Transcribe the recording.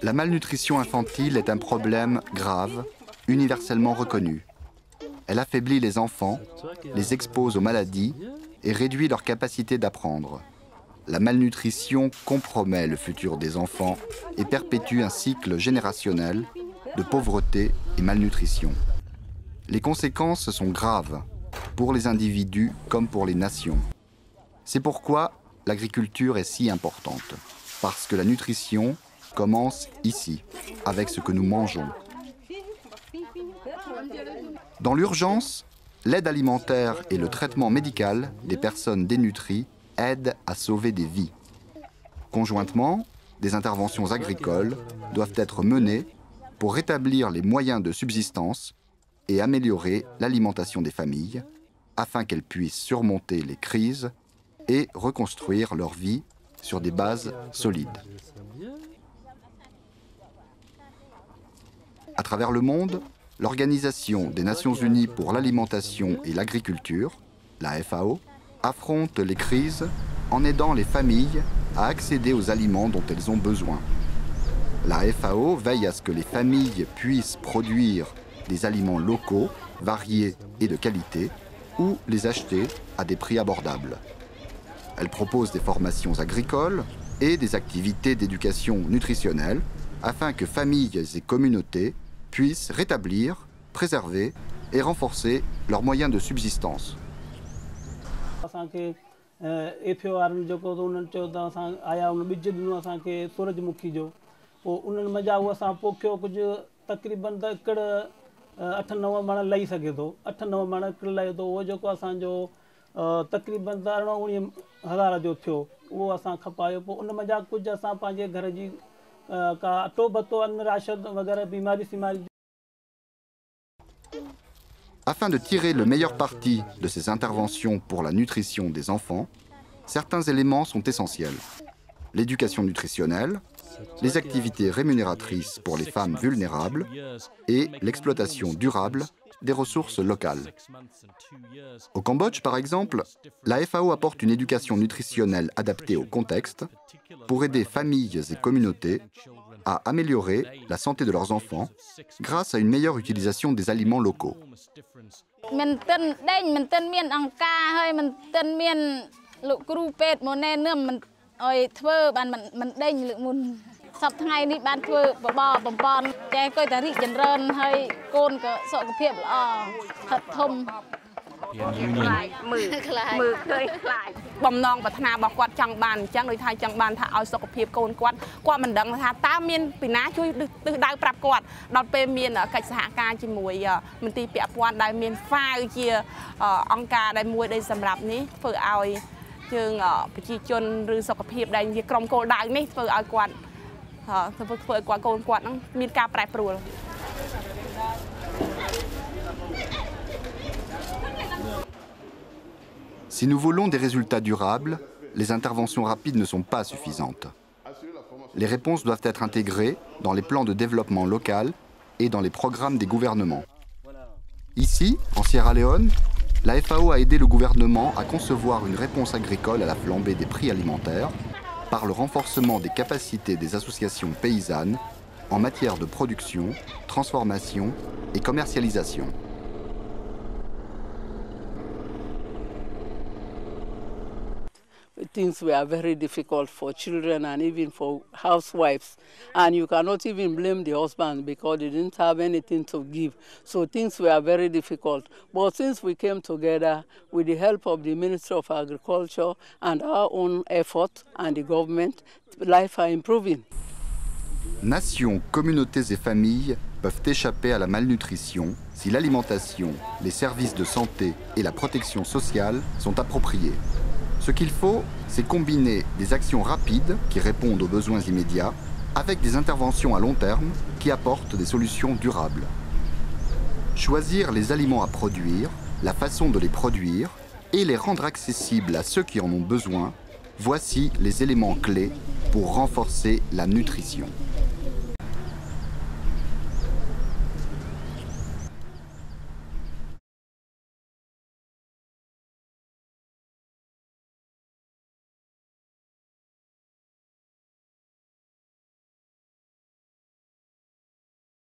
La malnutrition infantile est un problème grave, universellement reconnu. Elle affaiblit les enfants, les expose aux maladies et réduit leur capacité d'apprendre. La malnutrition compromet le futur des enfants et perpétue un cycle générationnel de pauvreté et malnutrition. Les conséquences sont graves, pour les individus comme pour les nations. C'est pourquoi l'agriculture est si importante, parce que la nutrition commence ici, avec ce que nous mangeons. Dans l'urgence, l'aide alimentaire et le traitement médical des personnes dénutries aident à sauver des vies. Conjointement, des interventions agricoles doivent être menées pour rétablir les moyens de subsistance et améliorer l'alimentation des familles, afin qu'elles puissent surmonter les crises et reconstruire leur vie sur des bases solides. À travers le monde, l'Organisation des Nations Unies pour l'alimentation et l'agriculture, la FAO, affronte les crises en aidant les familles à accéder aux aliments dont elles ont besoin. La FAO veille à ce que les familles puissent produire des aliments locaux, variés et de qualité, ou les acheter à des prix abordables. Elle propose des formations agricoles et des activités d'éducation nutritionnelle afin que familles et communautés puissent rétablir, préserver et renforcer leurs moyens de subsistance. Afin de tirer le meilleur parti de ces interventions pour la nutrition des enfants, certains éléments sont essentiels. L'éducation nutritionnelle, les activités rémunératrices pour les femmes vulnérables et l'exploitation durable des ressources locales. Au Cambodge, par exemple, la FAO apporte une éducation nutritionnelle adaptée au contexte pour aider familles et communautés à améliorer la santé de leurs enfants grâce à une meilleure utilisation des aliments locaux. Si nous voulons des résultats durables, les interventions rapides ne sont pas suffisantes. Les réponses doivent être intégrées dans les plans de développement local et dans les programmes des gouvernements. Ici, en Sierra Leone, la FAO a aidé le gouvernement à concevoir une réponse agricole à la flambée des prix alimentaires par le renforcement des capacités des associations paysannes en matière de production, transformation et commercialisation. Things were very difficult for children and even for housewives. And you cannot even blame the husband because they didn't have anything to give. So things were very difficult. But since we came together with the help of the Ministry of Agriculture and our own effort and the government, life are improving. Nations, communautés et familles peuvent échapper à la malnutrition si l'alimentation, les services de santé et la protection sociale sont appropriés. Ce qu'il faut, c'est combiner des actions rapides qui répondent aux besoins immédiats avec des interventions à long terme qui apportent des solutions durables. Choisir les aliments à produire, la façon de les produire et les rendre accessibles à ceux qui en ont besoin, voici les éléments clés pour renforcer la nutrition.